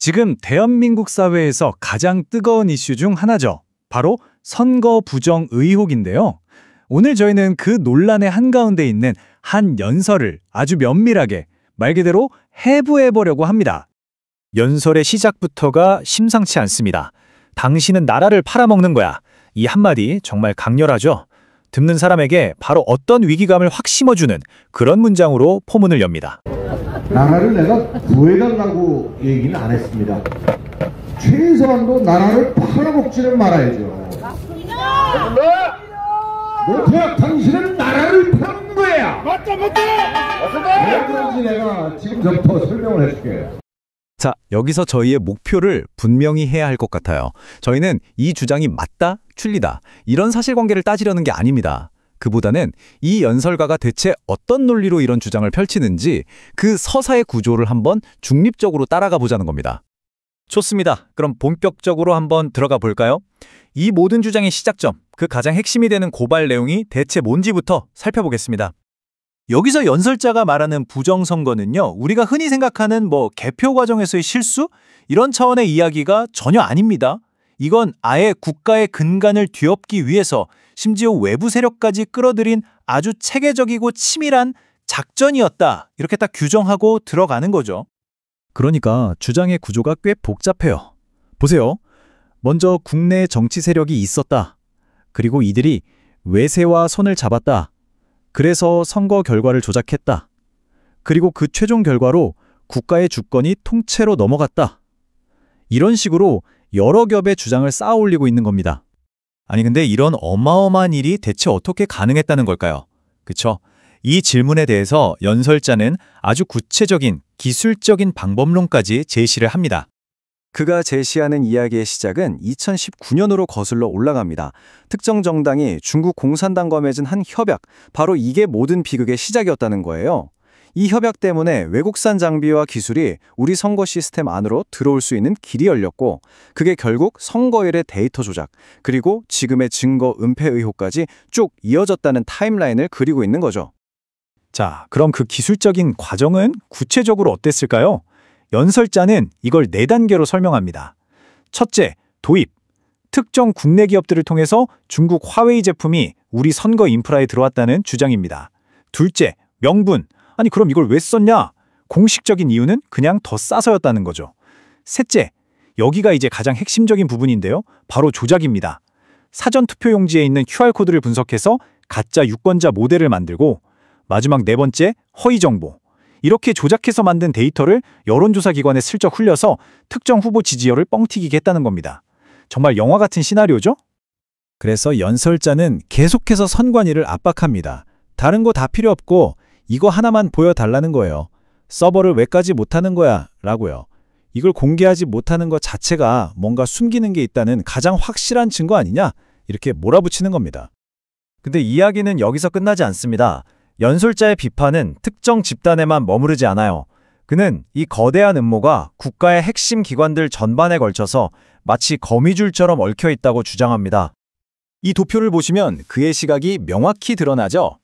지금 대한민국 사회에서 가장 뜨거운 이슈 중 하나죠. 바로 선거 부정 의혹인데요. 오늘 저희는 그 논란의 한가운데 있는 한 연설을 아주 면밀하게 말 그대로 해부해보려고 합니다. 연설의 시작부터가 심상치 않습니다. 당신은 나라를 팔아먹는 거야. 이 한마디 정말 강렬하죠. 듣는 사람에게 바로 어떤 위기감을 확 심어주는 그런 문장으로 포문을 엽니다. 나라를 내가 구해달라고 얘기는 안 했습니다. 최소한도 나라를 팔아먹지는 말아야죠. 노태학 당신은 나라를 팔아먹는 거야. 맞다. 왜 그런지 내가 지금부터 설명을 해줄게. 자, 여기서 저희의 목표를 분명히 해야 할 것 같아요. 저희는 이 주장이 맞다, 틀리다 이런 사실관계를 따지려는 게 아닙니다. 그보다는 이 연설가가 대체 어떤 논리로 이런 주장을 펼치는지 그 서사의 구조를 한번 중립적으로 따라가 보자는 겁니다. 좋습니다. 그럼 본격적으로 한번 들어가 볼까요? 이 모든 주장의 시작점, 그 가장 핵심이 되는 고발 내용이 대체 뭔지부터 살펴보겠습니다. 여기서 연설자가 말하는 부정선거는요, 우리가 흔히 생각하는 개표 과정에서의 실수? 이런 차원의 이야기가 전혀 아닙니다. 이건 아예 국가의 근간을 뒤엎기 위해서 심지어 외부 세력까지 끌어들인 아주 체계적이고 치밀한 작전이었다. 이렇게 딱 규정하고 들어가는 거죠. 그러니까 주장의 구조가 꽤 복잡해요. 보세요. 먼저 국내 정치 세력이 있었다. 그리고 이들이 외세와 손을 잡았다. 그래서 선거 결과를 조작했다. 그리고 그 최종 결과로 국가의 주권이 통째로 넘어갔다. 이런 식으로 여러 겹의 주장을 쌓아 올리고 있는 겁니다. 아니 근데 이런 어마어마한 일이 대체 어떻게 가능했다는 걸까요? 그쵸? 이 질문에 대해서 연설자는 아주 구체적인 기술적인 방법론까지 제시를 합니다. 그가 제시하는 이야기의 시작은 2019년으로 거슬러 올라갑니다. 특정 정당이 중국 공산당과 맺은 한 협약, 바로 이게 모든 비극의 시작이었다는 거예요. 이 협약 때문에 외국산 장비와 기술이 우리 선거 시스템 안으로 들어올 수 있는 길이 열렸고, 그게 결국 선거일의 데이터 조작, 그리고 지금의 증거 은폐 의혹까지 쭉 이어졌다는 타임라인을 그리고 있는 거죠. 자, 그럼 그 기술적인 과정은 구체적으로 어땠을까요? 연설자는 이걸 4단계로 설명합니다. 첫째, 도입. 특정 국내 기업들을 통해서 중국 화웨이 제품이 우리 선거 인프라에 들어왔다는 주장입니다. 둘째, 명분. 아니 그럼 이걸 왜 썼냐? 공식적인 이유는 그냥 더 싸서였다는 거죠. 셋째, 여기가 이제 가장 핵심적인 부분인데요. 바로 조작입니다. 사전투표용지에 있는 QR코드를 분석해서 가짜 유권자 모델을 만들고, 마지막 4번째, 허위정보. 이렇게 조작해서 만든 데이터를 여론조사 기관에 슬쩍 흘려서 특정 후보 지지율을 뻥튀기게 했다는 겁니다. 정말 영화 같은 시나리오죠? 그래서 연설자는 계속해서 선관위를 압박합니다. 다른 거 다 필요 없고 이거 하나만 보여달라는 거예요. 서버를 왜까지 못하는 거야? 라고요. 이걸 공개하지 못하는 것 자체가 뭔가 숨기는 게 있다는 가장 확실한 증거 아니냐? 이렇게 몰아붙이는 겁니다. 근데 이야기는 여기서 끝나지 않습니다. 연설자의 비판은 특정 집단에만 머무르지 않아요. 그는 이 거대한 음모가 국가의 핵심 기관들 전반에 걸쳐서 마치 거미줄처럼 얽혀있다고 주장합니다. 이 도표를 보시면 그의 시각이 명확히 드러나죠.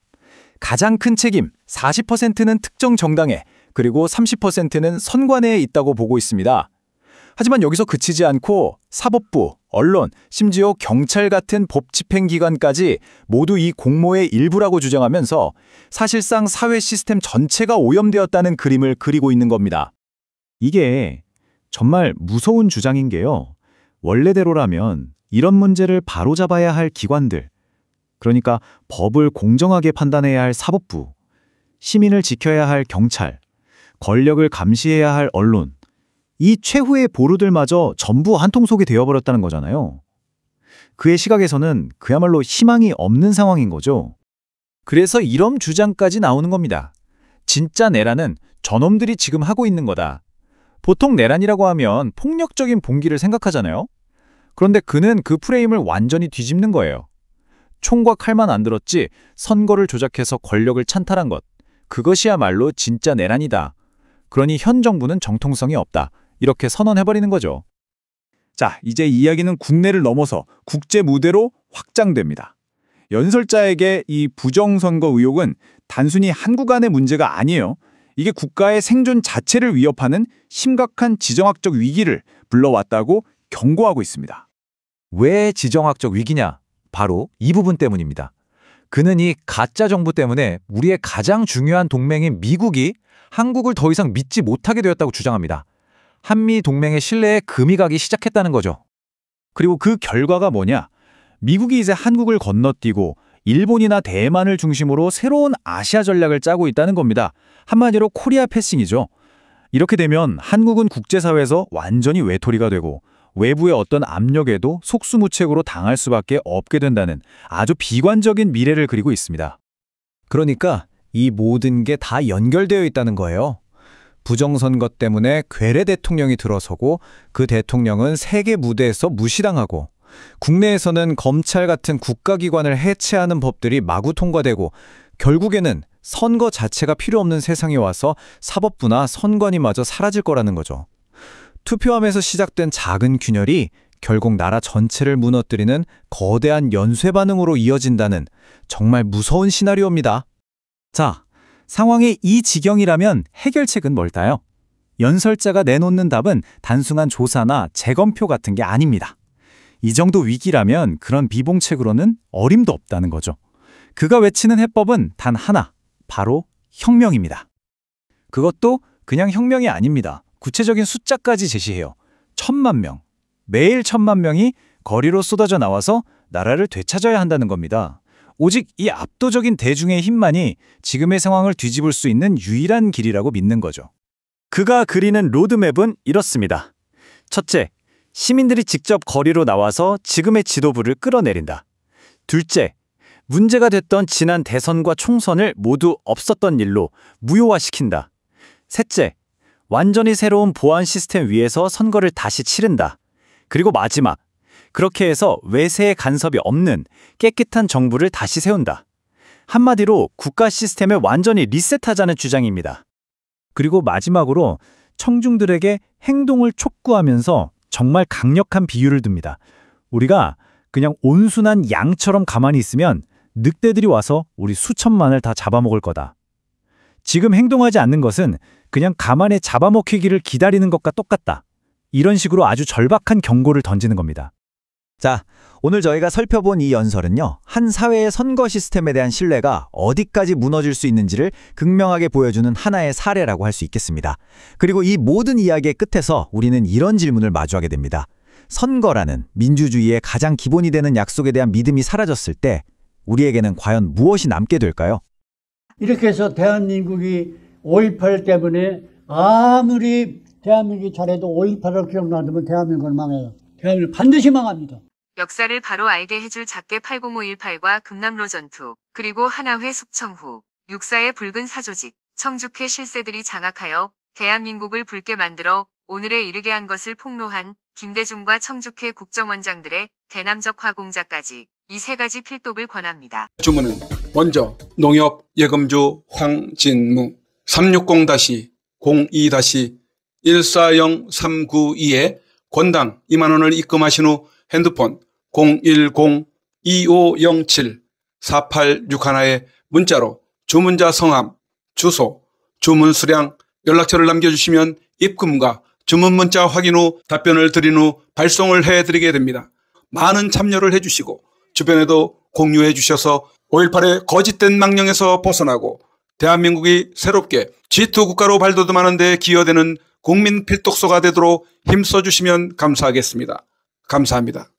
가장 큰 책임 40%는 특정 정당에, 그리고 30%는 선관위에 있다고 보고 있습니다. 하지만 여기서 그치지 않고 사법부, 언론, 심지어 경찰 같은 법 집행기관까지 모두 이 공모의 일부라고 주장하면서 사실상 사회 시스템 전체가 오염되었다는 그림을 그리고 있는 겁니다. 이게 정말 무서운 주장인 게요. 원래대로라면 이런 문제를 바로잡아야 할 기관들, 그러니까 법을 공정하게 판단해야 할 사법부, 시민을 지켜야 할 경찰, 권력을 감시해야 할 언론, 이 최후의 보루들마저 전부 한통속이 되어버렸다는 거잖아요. 그의 시각에서는 그야말로 희망이 없는 상황인 거죠. 그래서 이런 주장까지 나오는 겁니다. 진짜 내란은 저놈들이 지금 하고 있는 거다. 보통 내란이라고 하면 폭력적인 봉기를 생각하잖아요. 그런데 그는 그 프레임을 완전히 뒤집는 거예요. 총과 칼만 안 들었지 선거를 조작해서 권력을 찬탈한 것, 그것이야말로 진짜 내란이다. 그러니 현 정부는 정통성이 없다. 이렇게 선언해버리는 거죠. 자, 이제 이야기는 국내를 넘어서 국제 무대로 확장됩니다. 연설자에게 이 부정선거 의혹은 단순히 한국 안의 문제가 아니에요. 이게 국가의 생존 자체를 위협하는 심각한 지정학적 위기를 불러왔다고 경고하고 있습니다. 왜 지정학적 위기냐? 바로 이 부분 때문입니다. 그는 이 가짜 정부 때문에 우리의 가장 중요한 동맹인 미국이 한국을 더 이상 믿지 못하게 되었다고 주장합니다. 한미 동맹의 신뢰에 금이 가기 시작했다는 거죠. 그리고 그 결과가 뭐냐? 미국이 이제 한국을 건너뛰고 일본이나 대만을 중심으로 새로운 아시아 전략을 짜고 있다는 겁니다. 한마디로 코리아 패싱이죠. 이렇게 되면 한국은 국제사회에서 완전히 외톨이가 되고 외부의 어떤 압력에도 속수무책으로 당할 수밖에 없게 된다는 아주 비관적인 미래를 그리고 있습니다. 그러니까 이 모든 게 다 연결되어 있다는 거예요. 부정선거 때문에 괴뢰 대통령이 들어서고 그 대통령은 세계 무대에서 무시당하고 국내에서는 검찰 같은 국가기관을 해체하는 법들이 마구 통과되고 결국에는 선거 자체가 필요 없는 세상이 와서 사법부나 선관위마저 사라질 거라는 거죠. 투표함에서 시작된 작은 균열이 결국 나라 전체를 무너뜨리는 거대한 연쇄 반응으로 이어진다는 정말 무서운 시나리오입니다. 자, 상황이 이 지경이라면 해결책은 뭘까요? 연설자가 내놓는 답은 단순한 조사나 재검표 같은 게 아닙니다. 이 정도 위기라면 그런 비봉책으로는 어림도 없다는 거죠. 그가 외치는 해법은 단 하나, 바로 혁명입니다. 그것도 그냥 혁명이 아닙니다. 구체적인 숫자까지 제시해요. 1,000만 명, 매일 1,000만 명이 거리로 쏟아져 나와서 나라를 되찾아야 한다는 겁니다. 오직 이 압도적인 대중의 힘만이 지금의 상황을 뒤집을 수 있는 유일한 길이라고 믿는 거죠. 그가 그리는 로드맵은 이렇습니다. 첫째, 시민들이 직접 거리로 나와서 지금의 지도부를 끌어내린다. 둘째, 문제가 됐던 지난 대선과 총선을 모두 없었던 일로 무효화시킨다. 셋째, 완전히 새로운 보안 시스템 위에서 선거를 다시 치른다. 그리고 마지막, 그렇게 해서 외세의 간섭이 없는 깨끗한 정부를 다시 세운다. 한마디로 국가 시스템을 완전히 리셋하자는 주장입니다. 그리고 마지막으로 청중들에게 행동을 촉구하면서 정말 강력한 비유를 듭니다. 우리가 그냥 온순한 양처럼 가만히 있으면 늑대들이 와서 우리 수천만을 다 잡아먹을 거다. 지금 행동하지 않는 것은 그냥 가만히 잡아먹히기를 기다리는 것과 똑같다. 이런 식으로 아주 절박한 경고를 던지는 겁니다. 자, 오늘 저희가 살펴본 이 연설은요, 한 사회의 선거 시스템에 대한 신뢰가 어디까지 무너질 수 있는지를 극명하게 보여주는 하나의 사례라고 할 수 있겠습니다. 그리고 이 모든 이야기의 끝에서 우리는 이런 질문을 마주하게 됩니다. 선거라는 민주주의의 가장 기본이 되는 약속에 대한 믿음이 사라졌을 때 우리에게는 과연 무엇이 남게 될까요? 이렇게 해서 대한민국이 5.18 때문에 아무리 대한민국이 잘해도 5.18을 기억나면 대한민국은 망해요. 대한민국은 반드시 망합니다. 역사를 바로 알게 해줄 작게 80518과 금남로 전투, 그리고 하나회 숙청후, 육사의 붉은 사조직, 청주회 실세들이 장악하여 대한민국을 붉게 만들어 오늘에 이르게 한 것을 폭로한 김대중과 청주회 국정원장들의 대남적 화공자까지 이 세 가지 필독을 권합니다. 주문은 먼저 농협 예금주 황진무 360-02-140-392에 권당 2만 원을 입금하신 후 핸드폰 010-2507-4861에 문자로 주문자 성함, 주소, 주문 수량, 연락처를 남겨주시면 입금과 주문 문자 확인 후 답변을 드린 후 발송을 해드리게 됩니다. 많은 참여를 해주시고 주변에도 공유해 주셔서 5.18의 거짓된 망령에서 벗어나고 대한민국이 새롭게 G2 국가로 발돋움하는 데 기여되는 국민 필독서가 되도록 힘써주시면 감사하겠습니다. 감사합니다.